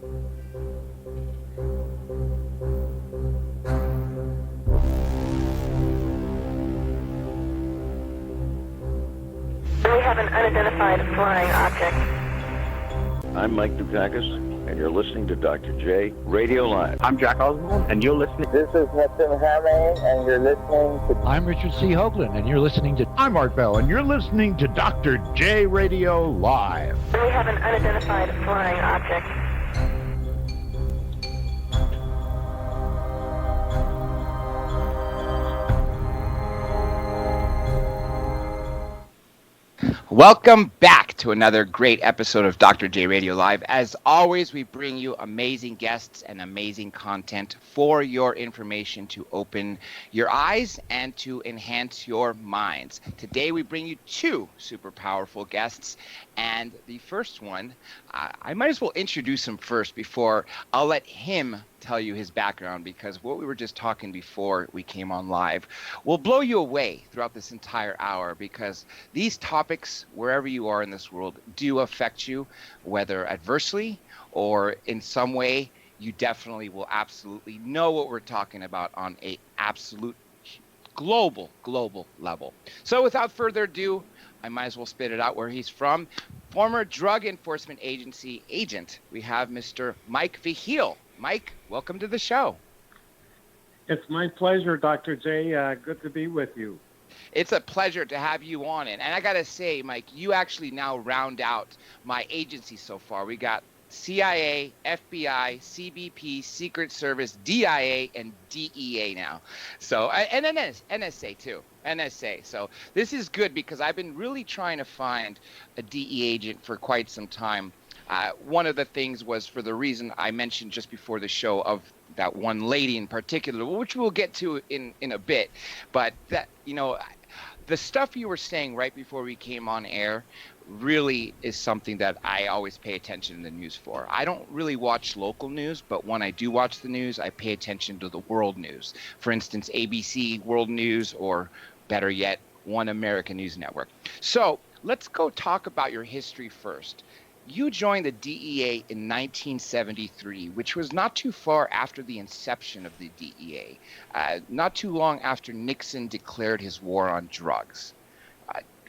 We have an unidentified flying object. I'm Mike Dukakis, and you're listening to Dr. J Radio Live. I'm Jack Oswald, and you're listening. This is Hudson Hamane, and you're listening to... I'm Richard C. Hoagland, and you're listening to... I'm Art Bell, and you're listening to Dr. J Radio Live. We have an unidentified flying object. Welcome back to another great episode of Dr. J Radio Live. As always, we bring you amazing guests and amazing content for your information to open your eyes and to enhance your minds. Today, we bring you two super powerful guests. And the first one, I might as well introduce him first before I'll let him tell you his background, because what we were just talking before we came on live will blow you away throughout this entire hour, because these topics, wherever you are in this world, do affect you, whether adversely or in some way. You definitely will absolutely know what we're talking about on a absolute global level. So without further ado, I might as well spit it out where he's from. Former Drug Enforcement Agency agent, we have Mr. Mike Vigil. Mike, welcome to the show. It's my pleasure, Dr. J. Good to be with you. It's a pleasure to have you on it. And I got to say, Mike, you actually now round out my agency so far. We got CIA, FBI, CBP, Secret Service, DIA, and DEA now. So, and NSA too. NSA. So this is good, because I've been really trying to find a DEA agent for quite some time. One of the things was for the reason I mentioned just before the show of that one lady in particular, which we'll get to in a bit. But that, the stuff you were saying right before we came on air really is something that I always pay attention to the news for. I don't really watch local news, but when I do watch the news, I pay attention to the world news. For instance, ABC World News, or better yet, One American News Network. So let's go talk about your history first. You joined the DEA in 1973, which was not too far after the inception of the DEA, not too long after Nixon declared his war on drugs.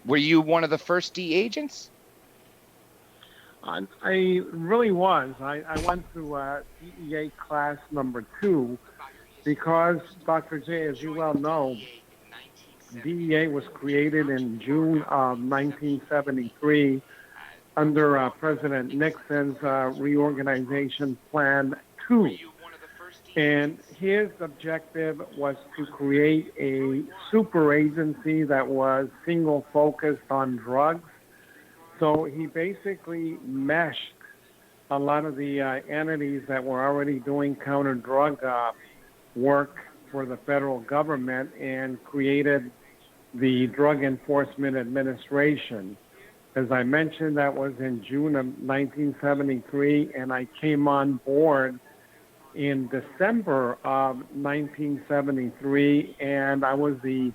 Were you one of the first DEA agents? I really was. I went through DEA class number 2 because, Dr. J, as you well know, DEA was created in June of 1973 under President Nixon's Reorganization Plan 2. And his objective was to create a super agency that was single focused on drugs. So he basically meshed a lot of the entities that were already doing counter drug work for the federal government and created the Drug Enforcement Administration. As I mentioned, that was in June of 1973, and I came on board in December of 1973, and I was the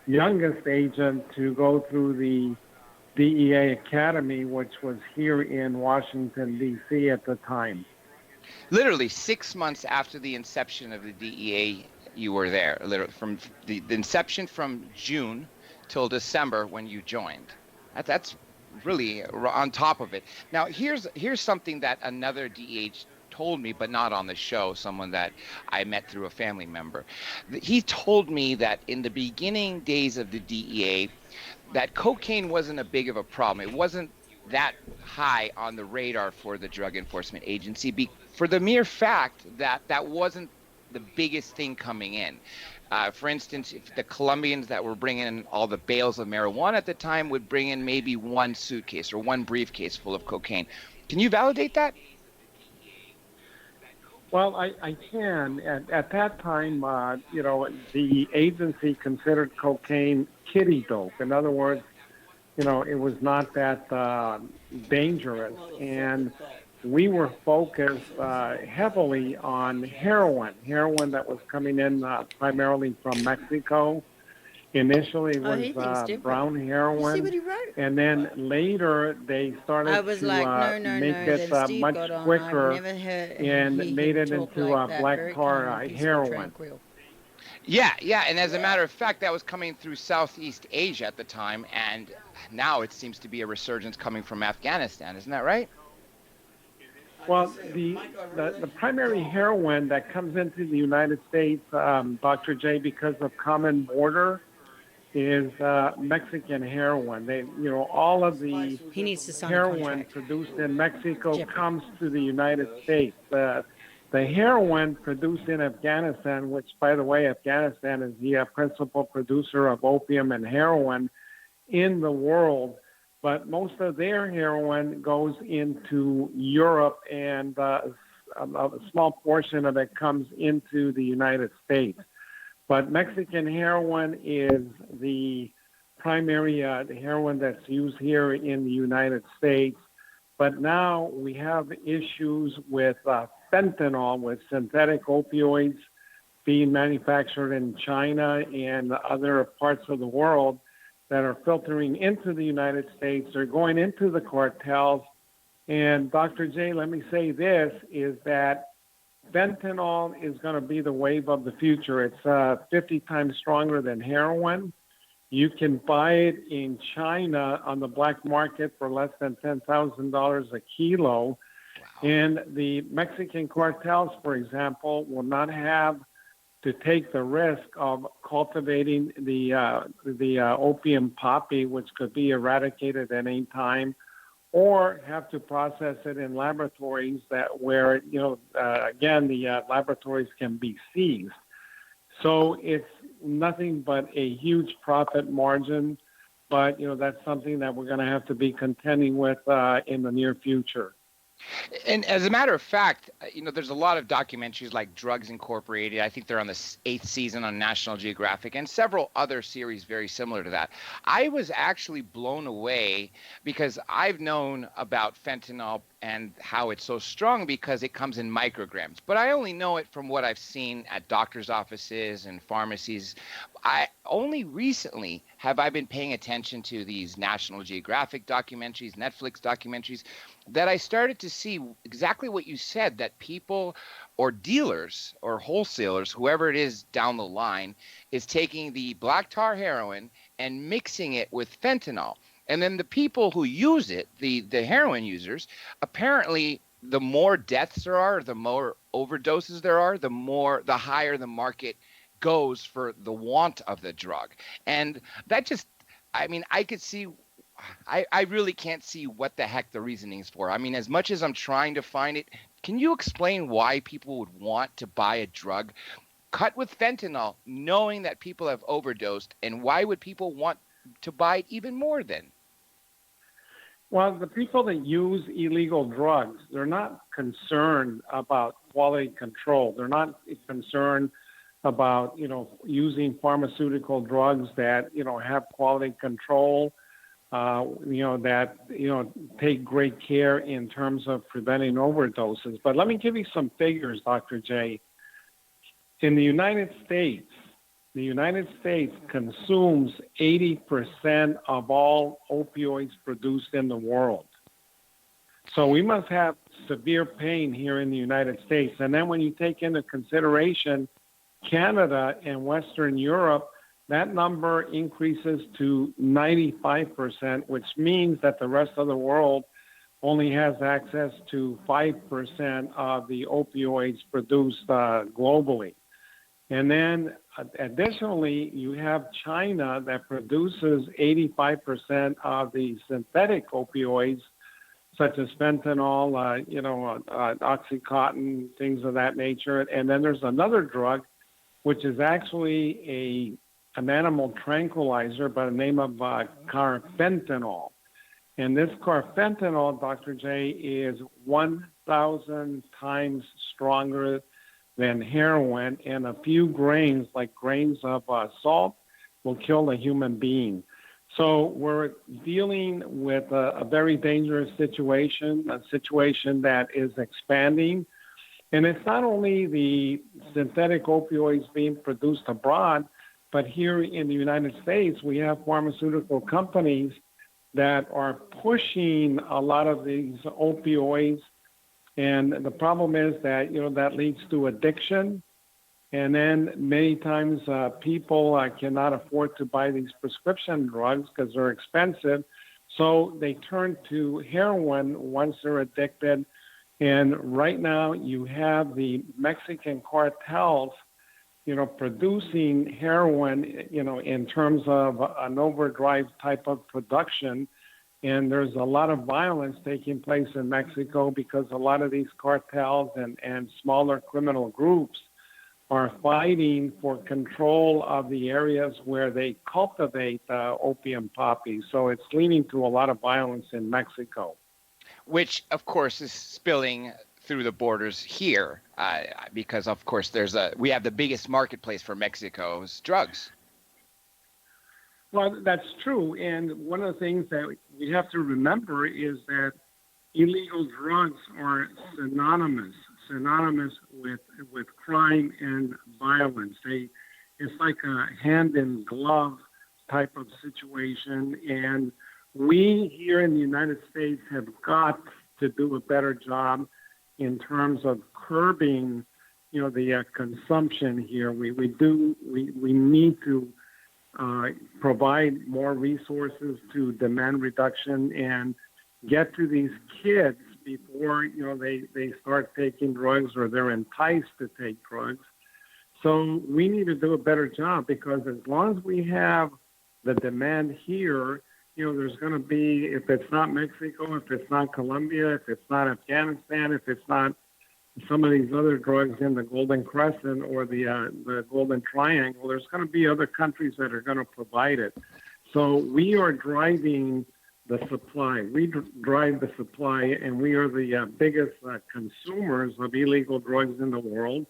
youngest agent to go through the DEA Academy, which was here in Washington, D.C. at the time. Literally 6 months after the inception of the DEA, you were there. Literally from the inception from June till December when you joined. That's really on top of it. Now, here's something that another DEA told me, but not on the show, someone that I met through a family member. He told me that in the beginning days of the DEA, that cocaine wasn't a big of a problem. It wasn't that high on the radar for the Drug Enforcement Agency for the mere fact that that wasn't the biggest thing coming in. For instance, if the Colombians that were bringing in all the bales of marijuana at the time would bring in maybe one suitcase or one briefcase full of cocaine. Can you validate that? Well, I can. At that time, the agency considered cocaine kiddie dope. In other words, it was not that dangerous. And we were focused heavily on heroin that was coming in primarily from Mexico. Initially, it Oh, he thinks was different. brown You see heroin, what he wrote? and then later they started I was to like, no, make it Then Steve much got on. I've quicker never heard and made him it talk into like that. black Very tar calm and peaceful, heroin. tranquil. Yeah, yeah, and as a matter of fact, that was coming through Southeast Asia at the time, and now it seems to be a resurgence coming from Afghanistan. Isn't that right? Well, the primary heroin that comes into the United States, Dr. J, because of common border, is Mexican heroin. All of the He needs to sign a heroin contract. produced in Mexico Jeopardy. comes to the United States. The heroin produced in Afghanistan, which, by the way, Afghanistan is the principal producer of opium and heroin in the world, but most of their heroin goes into Europe, and a small portion of it comes into the United States. But Mexican heroin is the primary the heroin that's used here in the United States. But now we have issues with fentanyl, with synthetic opioids being manufactured in China and other parts of the world that are filtering into the United States. They're going into the cartels. And Dr. J, let me say this, is that fentanyl is going to be the wave of the future. It's 50 times stronger than heroin. You can buy it in China on the black market for less than $10,000 a kilo. Wow. And the Mexican cartels, for example, will not have to take the risk of cultivating the opium poppy, which could be eradicated at any time, or have to process it in laboratories where again, the laboratories can be seized. So it's nothing but a huge profit margin, but that's something that we're going to have to be contending with in the near future. And as a matter of fact, there's a lot of documentaries like Drugs Incorporated. I think they're on the 8th season on National Geographic, and several other series very similar to that. I was actually blown away because I've known about fentanyl and how it's so strong because it comes in micrograms. But I only know it from what I've seen at doctors' offices and pharmacies. I only recently have I been paying attention to these National Geographic documentaries, Netflix documentaries, that I started to see exactly what you said, that people or dealers or wholesalers, whoever it is down the line, is taking the black tar heroin and mixing it with fentanyl. And then the people who use it, the heroin users, apparently the more deaths there are, the more overdoses there are, the higher the market goes for the want of the drug. And that just, I could see, I really can't see what the heck the reasoning is for. As much as I'm trying to find it, can you explain why people would want to buy a drug cut with fentanyl, knowing that people have overdosed, and why would people want to buy it even more then? Well, the people that use illegal drugs, they're not concerned about quality control. They're not concerned about, using pharmaceutical drugs that, have quality control, that, take great care in terms of preventing overdoses. But let me give you some figures, Dr. J. In the United States consumes 80% of all opioids produced in the world. So we must have severe pain here in the United States. And then when you take into consideration Canada and Western Europe, that number increases to 95%, which means that the rest of the world only has access to 5% of the opioids produced globally. And then additionally, you have China that produces 85% of the synthetic opioids, such as fentanyl, Oxycontin, things of that nature. And then there's another drug, which is actually an animal tranquilizer by the name of carfentanil. And this carfentanil, Dr. J, is 1,000 times stronger than heroin, and a few grains, like grains of salt, will kill a human being. So we're dealing with a very dangerous situation, a situation that is expanding. And it's not only the synthetic opioids being produced abroad, But here in the United States, we have pharmaceutical companies that are pushing a lot of these opioids. And the problem is that, that leads to addiction. And then many times people cannot afford to buy these prescription drugs because they're expensive. So they turn to heroin once they're addicted. And right now you have the Mexican cartels, producing heroin, in terms of an overdrive type of production. And there's a lot of violence taking place in Mexico because a lot of these cartels and smaller criminal groups are fighting for control of the areas where they cultivate opium poppies. So it's leading to a lot of violence in Mexico. Which, of course, is spilling through the borders here because, of course, we have the biggest marketplace for Mexico's drugs. Well, that's true. And one of the things that we have to remember is that illegal drugs are synonymous with crime and violence. It's like a hand-in-glove type of situation. And we here in the United States have got to do a better job in terms of curbing, the consumption here. We need to provide more resources to demand reduction and get to these kids before they start taking drugs or they're enticed to take drugs. So we need to do a better job because as long as we have the demand here, there's going to be, if it's not Mexico, if it's not Colombia, if it's not Afghanistan, if it's not some of these other drugs in the Golden Crescent or the Golden Triangle, there's going to be other countries that are going to provide it. So we are driving the supply. We drive the supply, and we are the biggest consumers of illegal drugs in the world.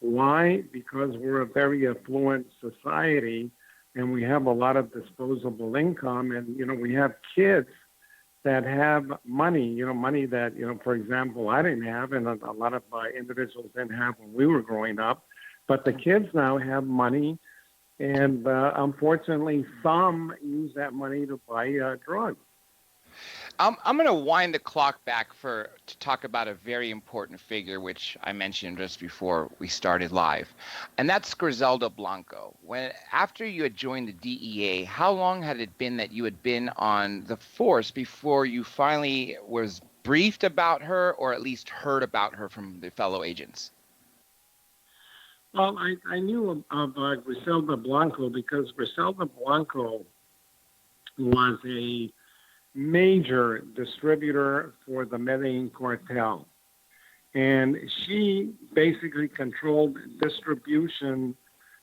Why? Because we're a very affluent society, and we have a lot of disposable income, and, we have kids that have money, money that, for example, I didn't have, and a lot of individuals didn't have when we were growing up. But the kids now have money, and unfortunately, some use that money to buy drugs. I'm going to wind the clock back to talk about a very important figure, which I mentioned just before we started live, and that's Griselda Blanco. After you had joined the DEA, how long had it been that you had been on the force before you finally was briefed about her, or at least heard about her from the fellow agents? Well, I knew of Giselda Blanco because Giselda Blanco was a major distributor for the Medellin cartel. And she basically controlled distribution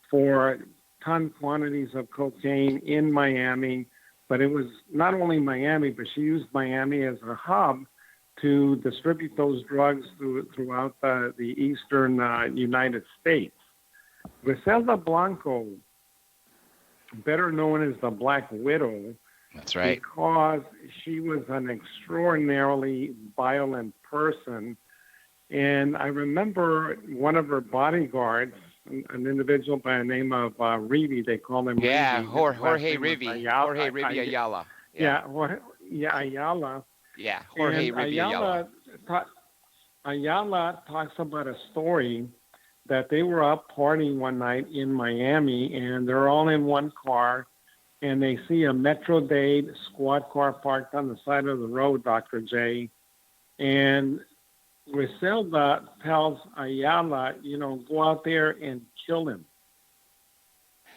for ton quantities of cocaine in Miami. But it was not only Miami, but she used Miami as a hub to distribute those drugs throughout the eastern United States. Giselda Blanco, better known as the Black Widow, that's right, because she was an extraordinarily violent person. And I remember one of her bodyguards, an individual by the name of Rivi, they call him Rivi. Jorge Rivi. Jorge Rivi Ayala. Ayala. Yeah, Jorge Rivi Ayala. Ayala talks about a story that they were up partying one night in Miami, and they're all in one car, and they see a Metro-Dade squad car parked on the side of the road, Dr. J. And Griselda tells Ayala, go out there and kill him.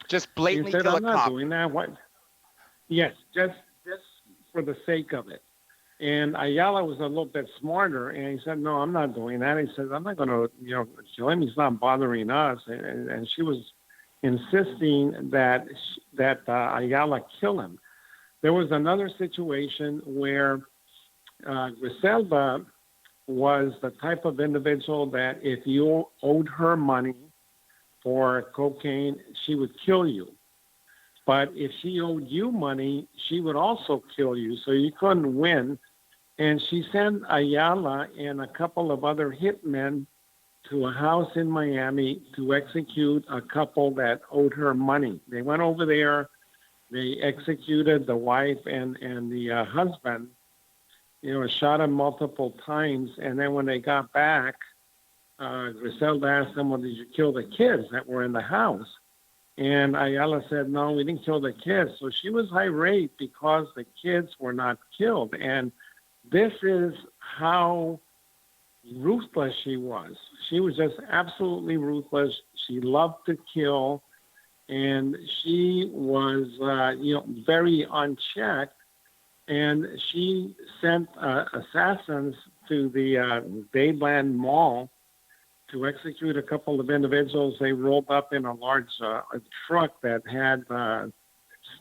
Just blatantly kill a cop. I'm not doing that. What? Yes, just for the sake of it. And Ayala was a little bit smarter, and he said, no, I'm not doing that. He said, I'm not going to, kill him. He's not bothering us. And she was insisting that Ayala kill him. There was another situation where Griselda was the type of individual that if you owed her money for cocaine, she would kill you. But if she owed you money, she would also kill you, so you couldn't win. And she sent Ayala and a couple of other hitmen to a house in Miami to execute a couple that owed her money. They went over there, they executed the wife and the husband, shot him multiple times, and then when they got back, Griselda asked them, well, did you kill the kids that were in the house? And Ayala said, no, we didn't kill the kids. So she was irate because the kids were not killed. And this is how ruthless she was. She was just absolutely ruthless. She loved to kill. And she was, very unchecked. And she sent assassins to the Bayland Mall to execute a couple of individuals. They rolled up in a large truck that had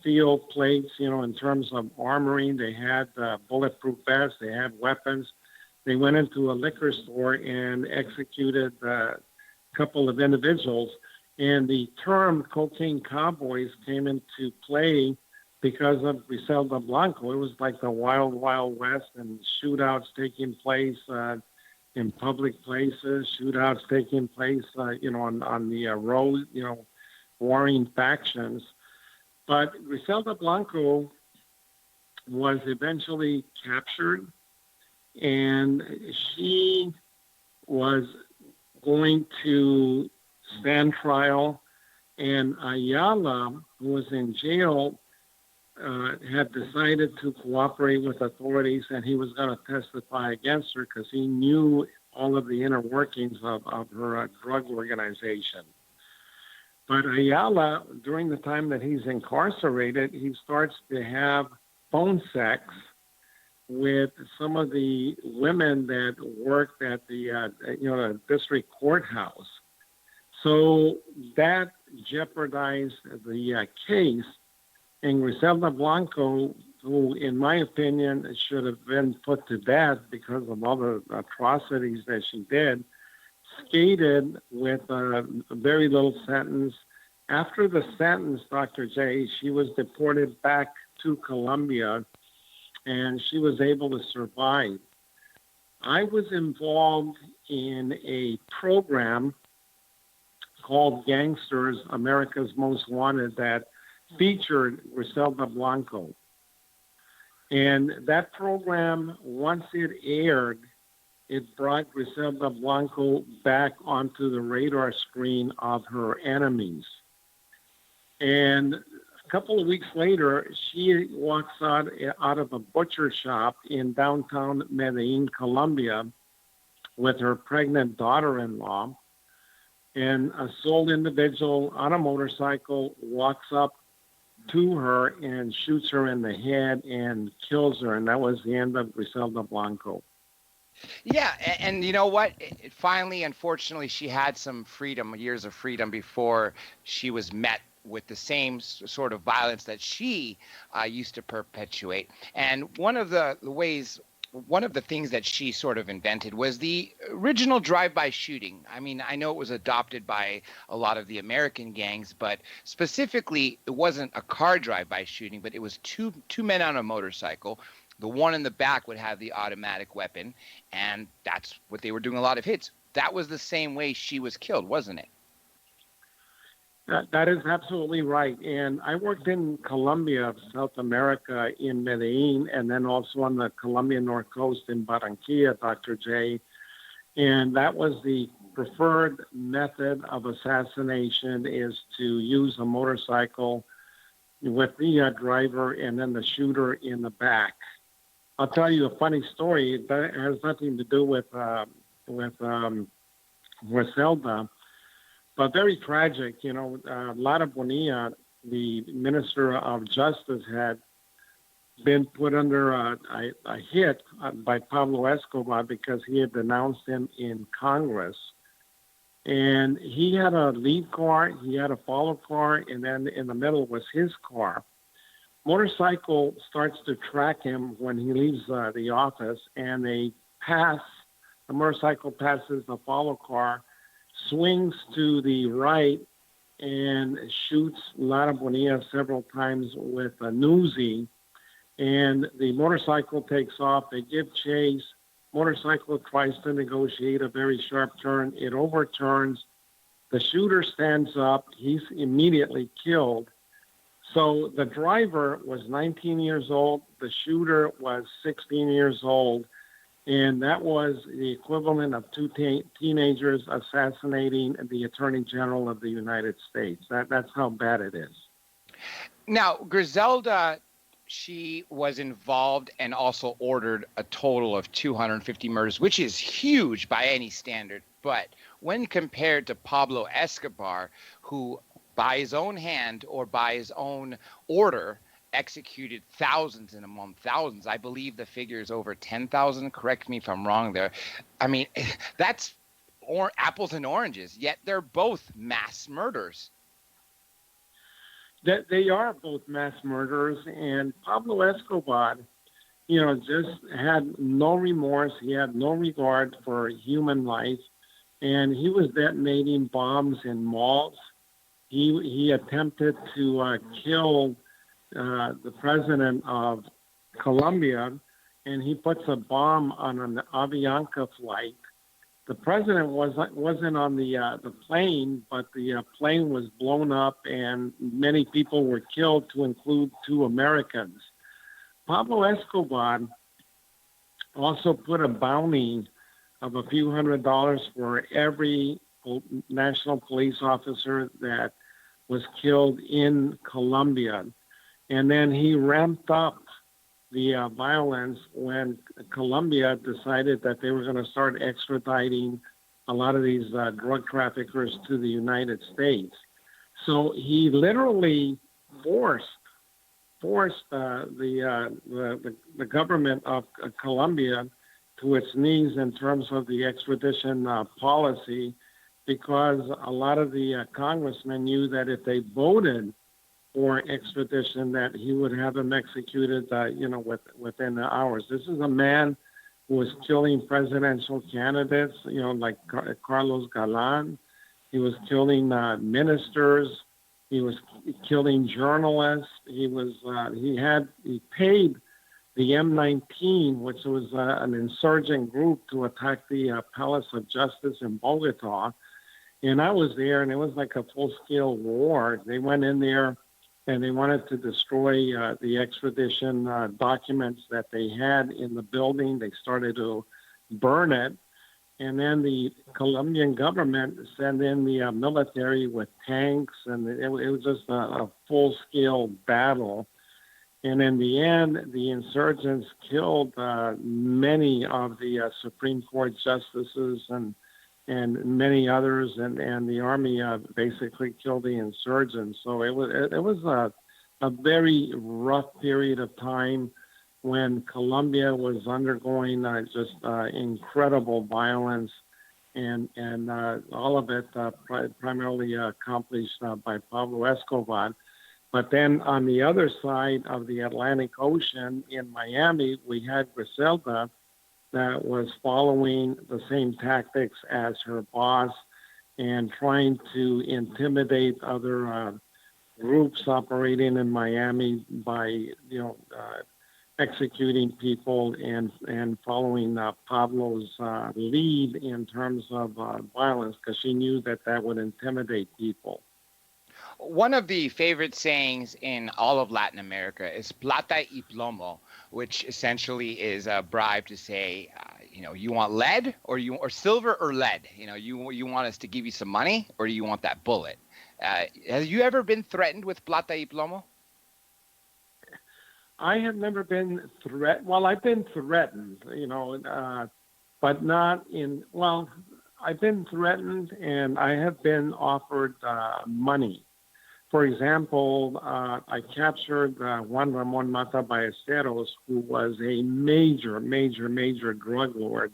steel plates, in terms of armory. They had bulletproof vests. They had weapons. They went into a liquor store and executed a couple of individuals. And the term cocaine cowboys came into play because of Giselda Blanco. It was like the wild, wild west, and shootouts taking place in public places, shootouts taking place, on the road, warring factions. But Giselda Blanco was eventually captured, and she was going to stand trial, and Ayala, who was in jail, had decided to cooperate with authorities, and he was going to testify against her because he knew all of the inner workings of her drug organization. But Ayala, during the time that he's incarcerated, he starts to have phone sex with some of the women that worked at the district courthouse. So that jeopardized the case. And Griselda Blanco, who, in my opinion, should have been put to death because of all the atrocities that she did, skated with a very little sentence. After the sentence, Dr. J, she was deported back to Colombia, and she was able to survive. I was involved in a program called Gangsters, America's Most Wanted, that featured Griselda Blanco. And that program, once it aired, it brought Griselda Blanco back onto the radar screen of her enemies. And a couple of weeks later, she walks out of a butcher shop in downtown Medellin, Colombia, with her pregnant daughter-in-law. And a sole individual on a motorcycle walks up to her and shoots her in the head and kills her. And that was the end of Griselda Blanco. Yeah, and you know what? Finally, unfortunately, she had some freedom, years of freedom, before she was met with the same sort of violence that she used to perpetuate. And one of the things that she sort of invented was the original drive-by shooting. I mean, I know it was adopted by a lot of the American gangs, but specifically, it wasn't a car drive-by shooting, but it was two men on a motorcycle. The one in the back would have the automatic weapon, and that's what they were doing a lot of hits. That was the same way she was killed, wasn't it? That is absolutely right. And I worked in Colombia, South America, in Medellin, and then also on the Colombian North Coast in Barranquilla, Dr. J. And that was the preferred method of assassination, is to use a motorcycle with the driver and then the shooter in the back. I'll tell you a funny story that has nothing to do with Griselda, but very tragic. Lara Bonilla, the Minister of Justice, had been put under a hit by Pablo Escobar because he had denounced him in Congress. And he had a lead car, he had a follow car, and then in the middle was his car. Motorcycle starts to track him when he leaves the office, and the motorcycle passes the follow car, swings to the right, and shoots Lara Bonilla several times with a Uzi. And the motorcycle takes off. They give chase. motorcycle tries to negotiate a very sharp turn. It overturns. The shooter stands up. He's immediately killed. So the driver was 19 years old. The shooter was 16 years old. And that was the equivalent of two teenagers assassinating the Attorney General of the United States. That's how bad it is. Now, Griselda, she was involved and also ordered a total of 250 murders, which is huge by any standard. But when compared to Pablo Escobar, who by his own hand or by his own order executed thousands in a month, thousands. I believe the figure is over 10,000. Correct me if I'm wrong there. I mean, that's apples and oranges, yet they're both mass murders. That they are both mass murderers, and Pablo Escobar, just had no remorse. He had no regard for human life, and he was detonating bombs in malls. He attempted to kill the president of Colombia, and he puts a bomb on an Avianca flight. The president wasn't on the plane, but the plane was blown up, and many people were killed, to include 2 Americans. Pablo Escobar also put a bounty of a few $100s for every national police officer that was killed in Colombia. And then he ramped up the violence when Colombia decided that they were going to start extraditing a lot of these drug traffickers to the United States. So he literally forced the government of Colombia to its knees in terms of the extradition policy, because a lot of the congressmen knew that if they voted for extradition, that he would have them executed, within the hours. This is a man who was killing presidential candidates, like Carlos Galan. He was killing ministers. He was killing journalists. He paid the M19, which was an insurgent group, to attack the Palace of Justice in Bogota. And I was there, and it was like a full-scale war. They went in there, and they wanted to destroy the extradition documents that they had in the building. They started to burn it. And then the Colombian government sent in the military with tanks, and it was just a full-scale battle. And in the end, the insurgents killed many of the Supreme Court justices and many others, and the army basically killed the insurgents. So it was a very rough period of time when Colombia was undergoing just incredible violence, and all of it primarily accomplished by Pablo Escobar. But then on the other side of the Atlantic Ocean in Miami, we had Giselda, that was following the same tactics as her boss and trying to intimidate other groups operating in Miami by, executing people and following Pablo's lead in terms of violence, because she knew that would intimidate people. One of the favorite sayings in all of Latin America is Plata y Plomo, which essentially is a bribe to say, you want lead or silver or lead. You want us to give you some money, or do you want that bullet? Have you ever been threatened with Plata y Plomo? I have never been threatened. Well, I've been threatened, but not in. Well, I've been threatened, and I have been offered money. For example, I captured Juan Ramon Mata Ballesteros, who was a major drug lord.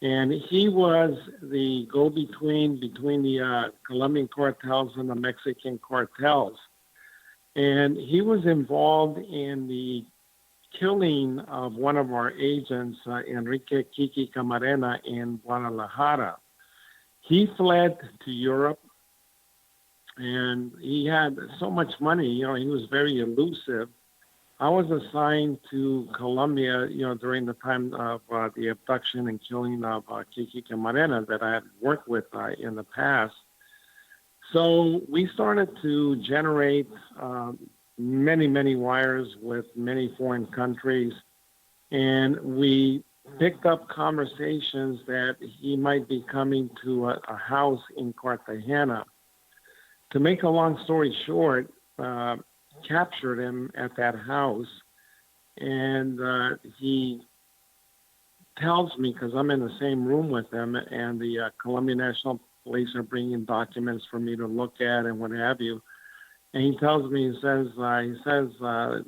And he was the go-between between the Colombian cartels and the Mexican cartels. And he was involved in the killing of one of our agents, Enrique Kiki Camarena, in Guadalajara. He fled to Europe, and he had so much money. He was very elusive. I was assigned to Colombia, during the time of the abduction and killing of Kiki Camarena that I had worked with in the past. So we started to generate many, many wires with many foreign countries, and we picked up conversations that he might be coming to a house in Cartagena. To make a long story short, captured him at that house, and he tells me, because I'm in the same room with him, and the Colombian National Police are bringing documents for me to look at and what have you. And he tells me, he says,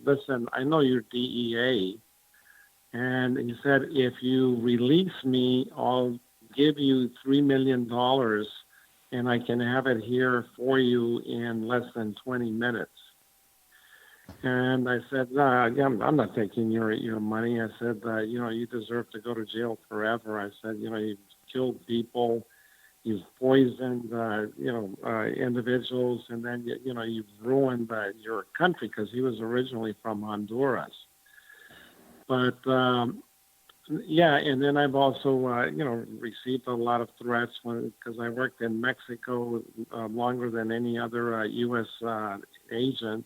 listen, I know you're DEA. And he said, if you release me, I'll give you $3 million and I can have it here for you in less than 20 minutes. And I said, I'm not taking your money. I said, you deserve to go to jail forever. I said, you've killed people, you've poisoned, individuals, and then, you've ruined your country, because he was originally from Honduras. But, and then I've also, received a lot of threats because I worked in Mexico longer than any other U.S. agent.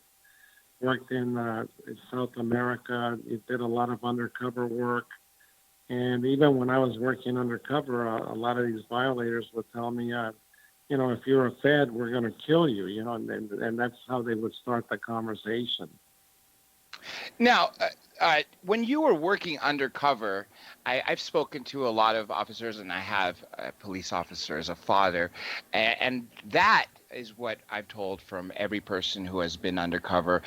Worked in South America, did a lot of undercover work. And even when I was working undercover, a lot of these violators would tell me, if you're a Fed, we're going to kill you, and that's how they would start the conversation. Now, when you were working undercover, I've spoken to a lot of officers, and I have a police officer as a father, and that is what I've told from every person who has been undercover.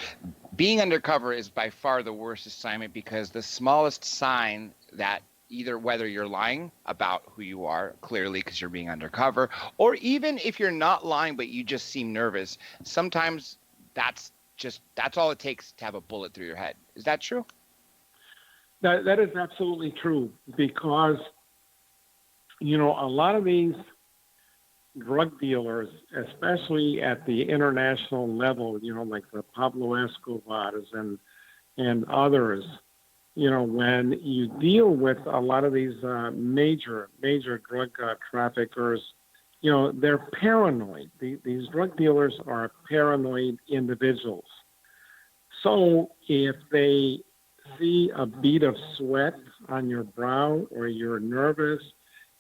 Being undercover is by far the worst assignment, because the smallest sign that either whether you're lying about who you are, clearly because you're being undercover, or even if you're not lying but you just seem nervous, sometimes that's all it takes to have a bullet through your head. Is that true? That is absolutely true, because, a lot of these drug dealers, especially at the international level, like the Pablo Escobars and others, when you deal with a lot of these major drug traffickers, they're paranoid. These drug dealers are paranoid individuals. So if they see a bead of sweat on your brow, or you're nervous,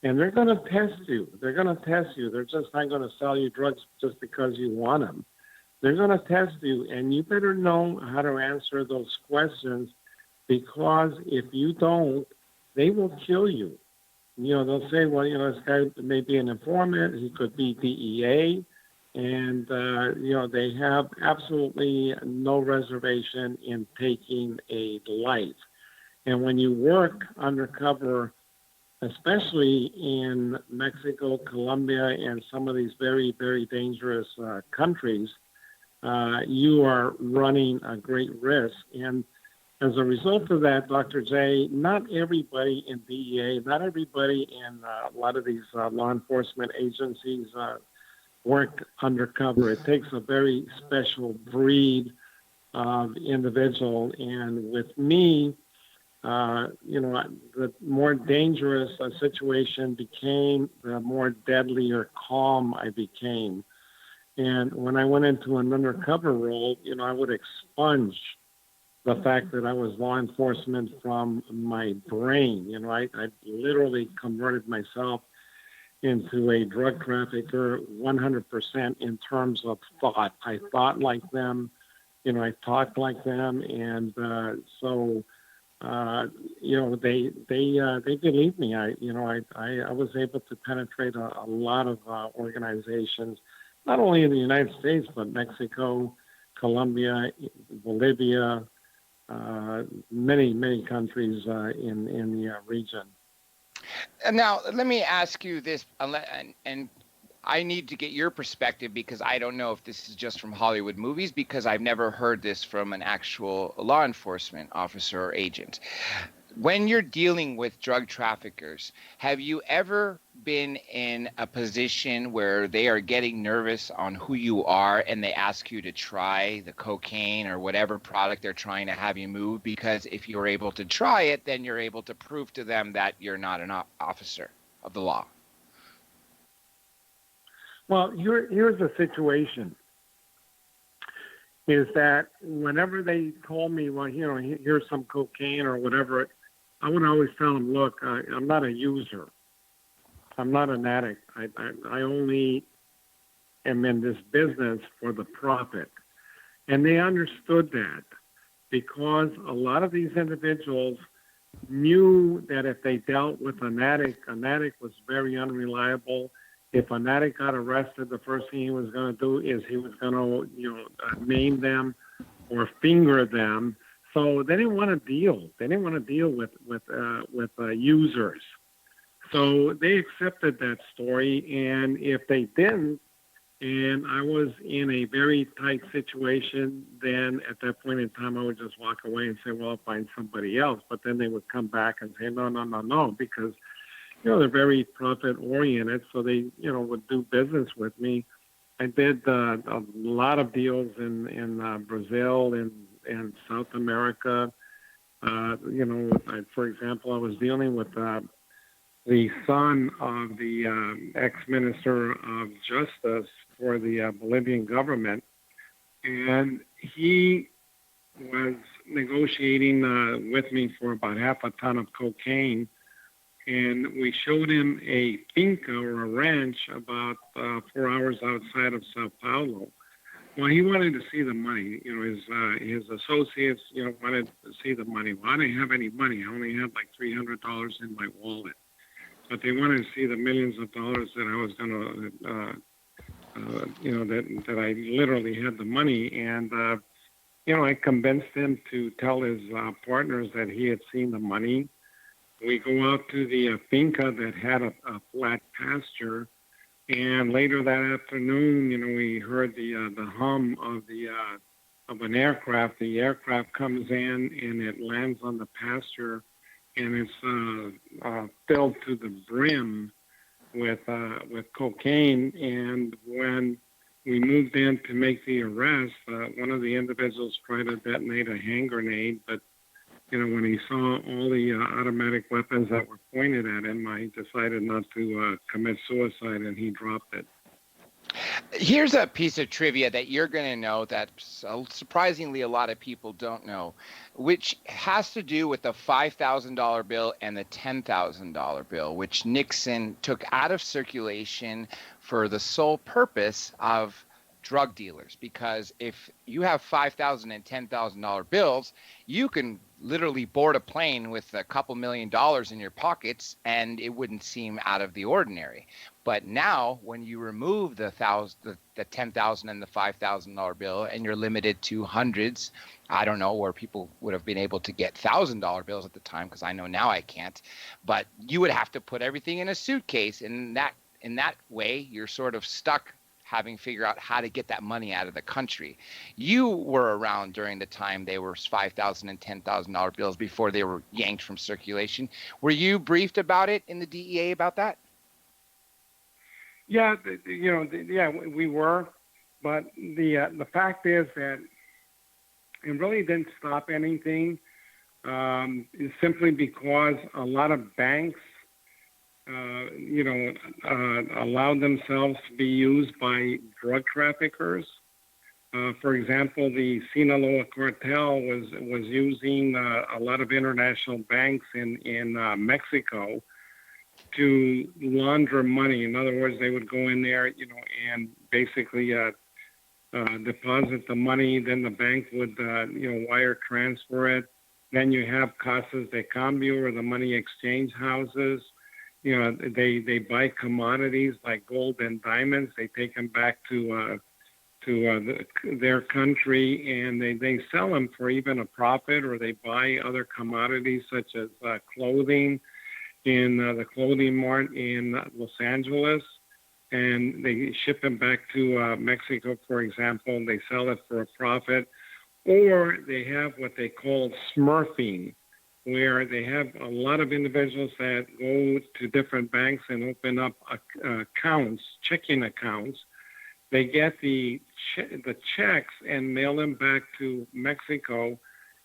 and they're going to test you. They're going to test you. They're just not going to sell you drugs just because you want them. They're going to test you, and you better know how to answer those questions, because if you don't, they will kill you. They'll say, well, this guy may be an informant. He could be DEA. And, they have absolutely no reservation in taking a life. And when you work undercover, especially in Mexico, Colombia, and some of these very, very dangerous countries, you are running a great risk. And as a result of that, Dr. J, not everybody in DEA, not everybody in a lot of these law enforcement agencies work undercover. It takes a very special breed of individual. And with me, the more dangerous a situation became, the more deadly or calm I became. And when I went into an undercover role, I would expunge the fact that I was law enforcement from my brain. I literally converted myself into a drug trafficker 100% in terms of thought. I thought like them, I talked like them, and they believed me. I was able to penetrate a lot of organizations, not only in the United States, but Mexico, Colombia, Bolivia, many countries in the region. Now, let me ask you this, and I need to get your perspective, because I don't know if this is just from Hollywood movies, because I've never heard this from an actual law enforcement officer or agent. When you're dealing with drug traffickers, have you ever been in a position where they are getting nervous on who you are and they ask you to try the cocaine or whatever product they're trying to have you move? Because if you're able to try it, then you're able to prove to them that you're not an officer of the law. Well, here's the situation. Is that whenever they told me, well, here's some cocaine or whatever, I would always tell them, look, I'm not a user. I'm not an addict. I only am in this business for the profit. And they understood that because a lot of these individuals knew that if they dealt with an addict was very unreliable. If an addict got arrested, the first thing he was going to do is he was going to, name them or finger them. So they didn't want to deal. They didn't want to deal with users. So they accepted that story. And if they didn't, and I was in a very tight situation, then at that point in time, I would just walk away and say, well, I'll find somebody else. But then they would come back and say, no, because they're very profit-oriented, so they, would do business with me. I did a lot of deals in Brazil and South America. For example, I was dealing with the son of the ex-minister of justice for the Bolivian government, and he was negotiating with me for about half a ton of cocaine. And we showed him a finca or a ranch about 4 hours outside of Sao Paulo. Well, he wanted to see the money. His associates, wanted to see the money. Well, I didn't have any money. I only had like $300 in my wallet. But they wanted to see the millions of dollars that I was going to, that I literally had the money. And, I convinced him to tell his partners that he had seen the money. We go out to the finca that had a flat pasture, and later that afternoon, we heard the hum of an aircraft. The aircraft comes in and it lands on the pasture, and it's filled to the brim with cocaine. And when we moved in to make the arrest, one of the individuals tried to detonate a hand grenade, but when he saw all the automatic weapons that were pointed at him, he decided not to commit suicide, and he dropped it. Here's a piece of trivia that you're going to know that surprisingly a lot of people don't know, which has to do with the $5,000 bill and the $10,000 bill, which Nixon took out of circulation for the sole purpose of drug dealers. Because if you have $5,000 and $10,000 bills, you can literally board a plane with a couple $1 million in your pockets and it wouldn't seem out of the ordinary. But now when you remove the $10,000 and the $5,000 bill and you're limited to hundreds, I don't know where people would have been able to get $1,000 bills at the time, because I know now I can't, but you would have to put everything in a suitcase, and in that way you're sort of stuck having figured out how to get that money out of the country. You were around during the time they were $5,000 and $10,000 bills before they were yanked from circulation. Were you briefed about it in the DEA about that? Yeah, we were, but the fact is that it really didn't stop anything. Simply because a lot of banks allowed themselves to be used by drug traffickers. For example, the Sinaloa cartel was using a lot of international banks in Mexico to launder money. In other words, they would go in there, and basically deposit the money. Then the bank would, wire transfer it. Then you have casas de cambio, or the money exchange houses. They buy commodities like gold and diamonds. They take them back to their country, and they sell them for even a profit, or they buy other commodities such as clothing in the clothing mart in Los Angeles, and they ship them back to Mexico, for example, and they sell it for a profit. Or they have what they call smurfing. where they have a lot of individuals that go to different banks and open up accounts, checking accounts. They get the checks and mail them back to Mexico,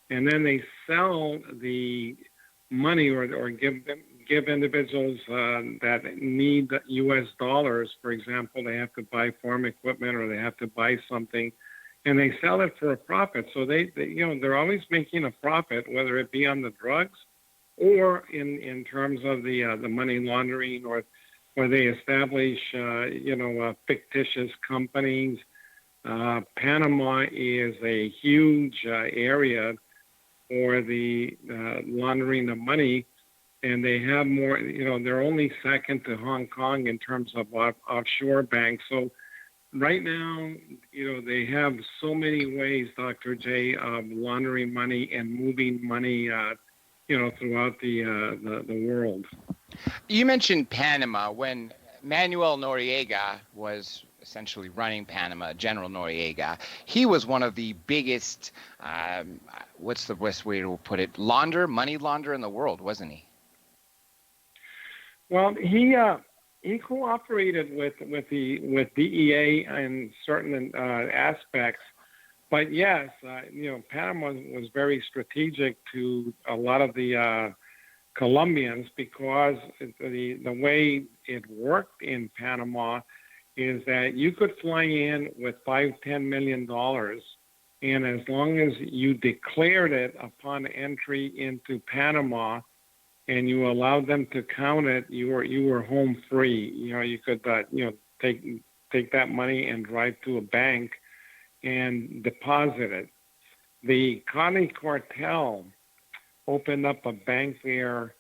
and then they sell the money or give individuals that need U.S. dollars. For example, they have to buy farm equipment or they have to buy something, and they sell it for a profit. So they're always making a profit, whether it be on the drugs or in terms of the money laundering, or they establish fictitious companies. Panama is a huge area for the laundering of money, and they have more. They're only second to Hong Kong in terms of offshore banks. So right now, they have so many ways, Dr. J, of laundering money and moving money, throughout the world. You mentioned Panama. When Manuel Noriega was essentially running Panama, General Noriega, he was one of the biggest, what's the best way to put it, money launderer in the world, wasn't he? Well, he cooperated with DEA in certain aspects, but yes, Panama was very strategic to a lot of the Colombians, because the way it worked in Panama is that you could fly in with $5-10 million, and as long as you declared it upon entry into Panama and you allowed them to count it, you were home free. You could take that money and drive to a bank and deposit it. The Cali Cartel opened up a bank there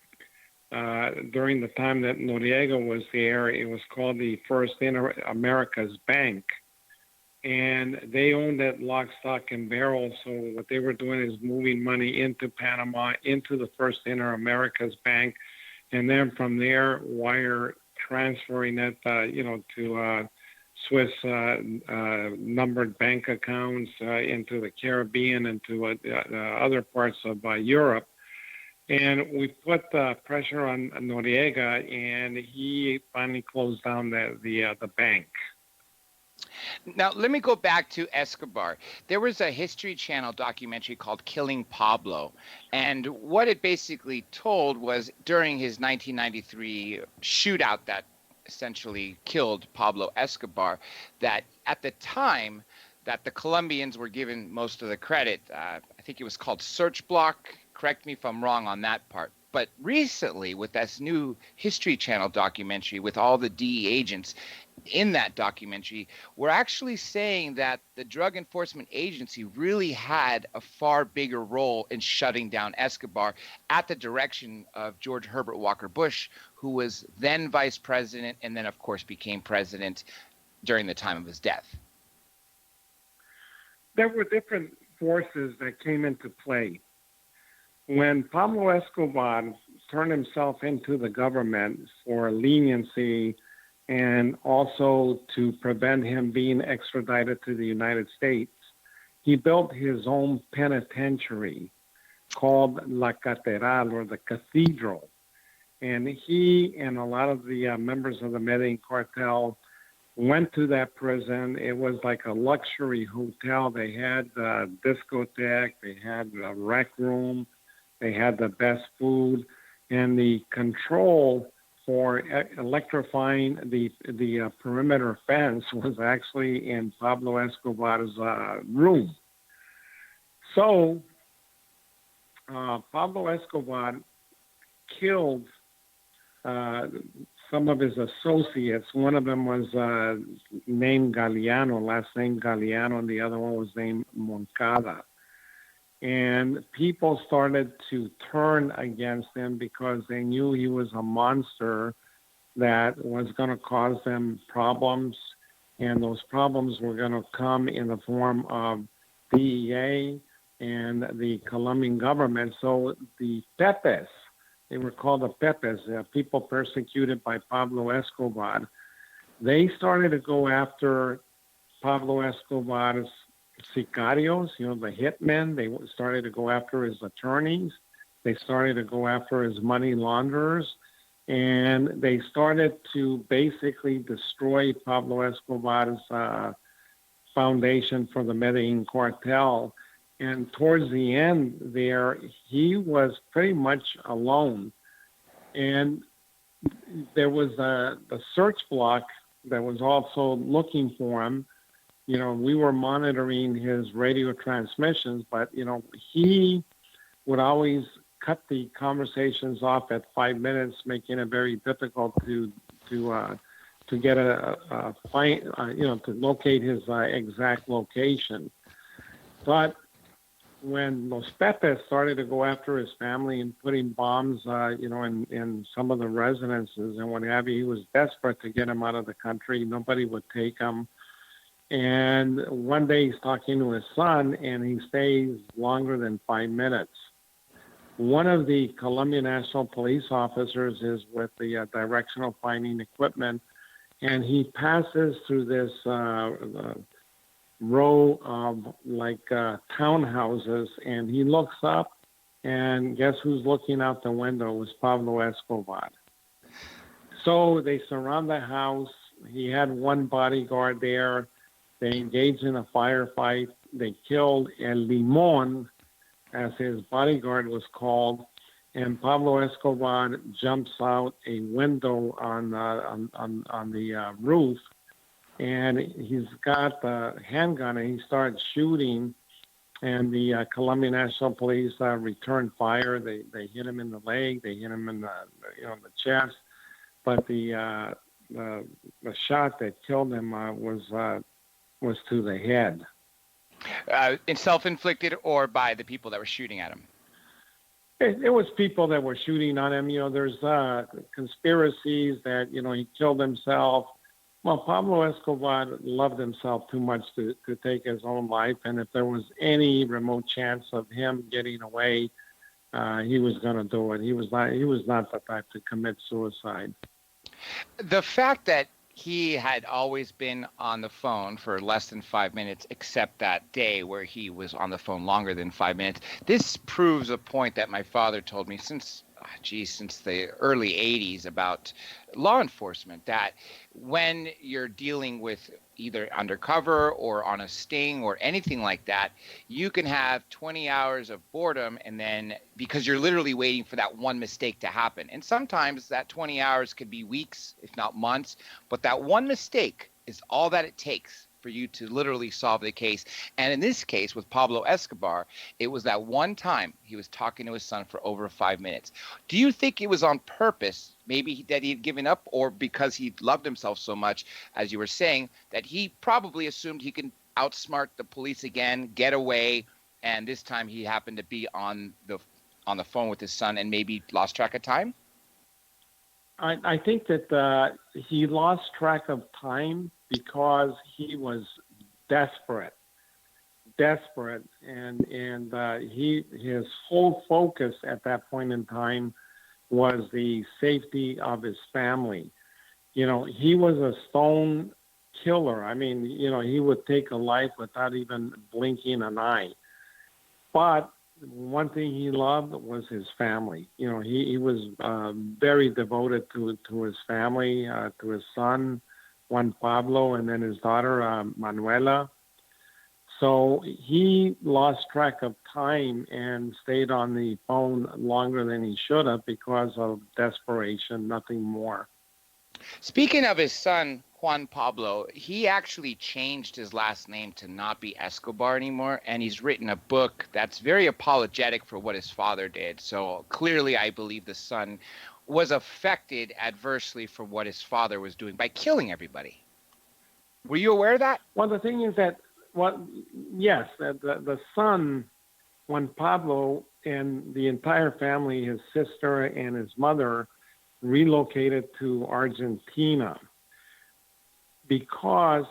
during the time that Noriega was there. It was called the First Inter-Americas Bank, and they owned it lock, stock, and barrel. So what they were doing is moving money into Panama, into the First Inter-Americas Bank, and then from there wire transferring it, to Swiss numbered bank accounts into the Caribbean and to other parts of Europe. And we put pressure on Noriega, and he finally closed down the bank. Now, let me go back to Escobar. There was a History Channel documentary called Killing Pablo. And what it basically told was during his 1993 shootout that essentially killed Pablo Escobar, that at the time that the Colombians were given most of the credit. I think it was called Search Block. Correct me if I'm wrong on that part. But recently, with this new History Channel documentary with all the DEA agents in that documentary, we're actually saying that the Drug Enforcement Agency really had a far bigger role in shutting down Escobar at the direction of George Herbert Walker Bush, who was then vice president and then, of course, became president during the time of his death. There were different forces that came into play. When Pablo Escobar turned himself into the government for leniency and also to prevent him being extradited to the United States, he built his own penitentiary called La Catedral, or the Cathedral. And he and a lot of the members of the Medellin cartel went to that prison. It was like a luxury hotel. They had a discotheque, they had a rec room, they had the best food, and the control for electrifying the perimeter fence was actually in Pablo Escobar's room. So Pablo Escobar killed some of his associates. One of them was named Galeano, last name Galeano, and the other one was named Moncada. And people started to turn against him because they knew he was a monster that was going to cause them problems, and those problems were going to come in the form of DEA and the Colombian government. So the Pepes, they were called the Pepes, people persecuted by Pablo Escobar, they started to go after Pablo Escobar's sicarios, the hitmen. They started to go after his attorneys. They started to go after his money launderers, and they started to basically destroy Pablo Escobar's foundation for the Medellin cartel. And towards the end there, he was pretty much alone. And there was the search block that was also looking for him. You know, we were monitoring his radio transmissions, but, you know, he would always cut the conversations off at 5 minutes, making it very difficult to get to locate his exact location. But when Los Pepes started to go after his family and putting bombs, in some of the residences and what have you, he was desperate to get him out of the country. Nobody would take him. And one day he's talking to his son, and he stays longer than 5 minutes. One of the Colombian National Police officers is with the directional finding equipment, and he passes through this row of townhouses, and he looks up, and guess who's looking out the window? It was Pablo Escobar. So they surround the house. He had one bodyguard there. They engaged in a firefight. They killed El Limon, as his bodyguard was called, and Pablo Escobar jumps out a window on the roof, and he's got the handgun, and he starts shooting, and the Colombian National Police return fire. They hit him in the leg, they hit him in the chest, but the shot that killed him was to the head. Self-inflicted or by the people that were shooting at him? It was people that were shooting on him. You know, there's conspiracies that, you know, he killed himself. Well, Pablo Escobar loved himself too much to take his own life, and if there was any remote chance of him getting away, he was going to do it. He was not the type to commit suicide. The fact that he had always been on the phone for less than 5 minutes, except that day where he was on the phone longer than 5 minutes. This proves a point that my father told me since the early 80s about law enforcement, that when you're dealing with either undercover or on a sting or anything like that, you can have 20 hours of boredom, and then because you're literally waiting for that one mistake to happen. And sometimes that 20 hours could be weeks, if not months, but that one mistake is all that it takes for you to literally solve the case. And in this case with Pablo Escobar, it was that one time he was talking to his son for over 5 minutes. Do you think it was on purpose, maybe that he had given up, or because he loved himself so much, as you were saying, that he probably assumed he can outsmart the police again, get away, and this time he happened to be on the phone with his son and maybe lost track of time? I think that he lost track of time because he was desperate, and his whole focus at that point in time was the safety of his family. You know, he was a stone killer. I mean, you know, he would take a life without even blinking an eye. But one thing he loved was his family. You know, he was very devoted to his family, to his son, Juan Pablo, and then his daughter, Manuela. So he lost track of time and stayed on the phone longer than he should have because of desperation, nothing more. Speaking of his son, Juan Pablo, he actually changed his last name to not be Escobar anymore, and he's written a book that's very apologetic for what his father did. So clearly I believe the son was affected adversely for what his father was doing by killing everybody. Were you aware of that? Well, the thing is that, yes, the son, Juan Pablo, and the entire family, his sister and his mother, relocated to Argentina because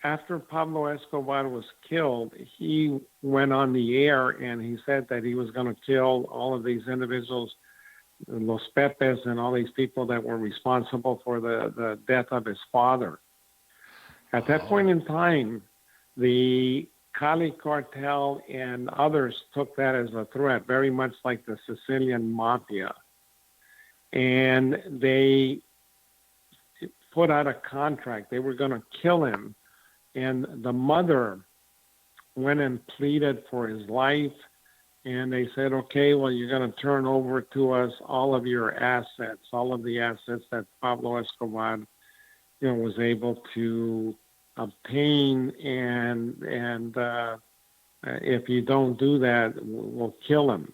after Pablo Escobar was killed, he went on the air and he said that he was going to kill all of these individuals, Los Pepes and all these people that were responsible for the death of his father. At that point in time, the Cali Cartel and others took that as a threat, very much like the Sicilian Mafia. And they put out a contract. They were going to kill him. And the mother went and pleaded for his life. And they said, okay, well, you're going to turn over to us all of your assets, all of the assets that Pablo Escobar, was able to obtain. And if you don't do that, we'll kill him.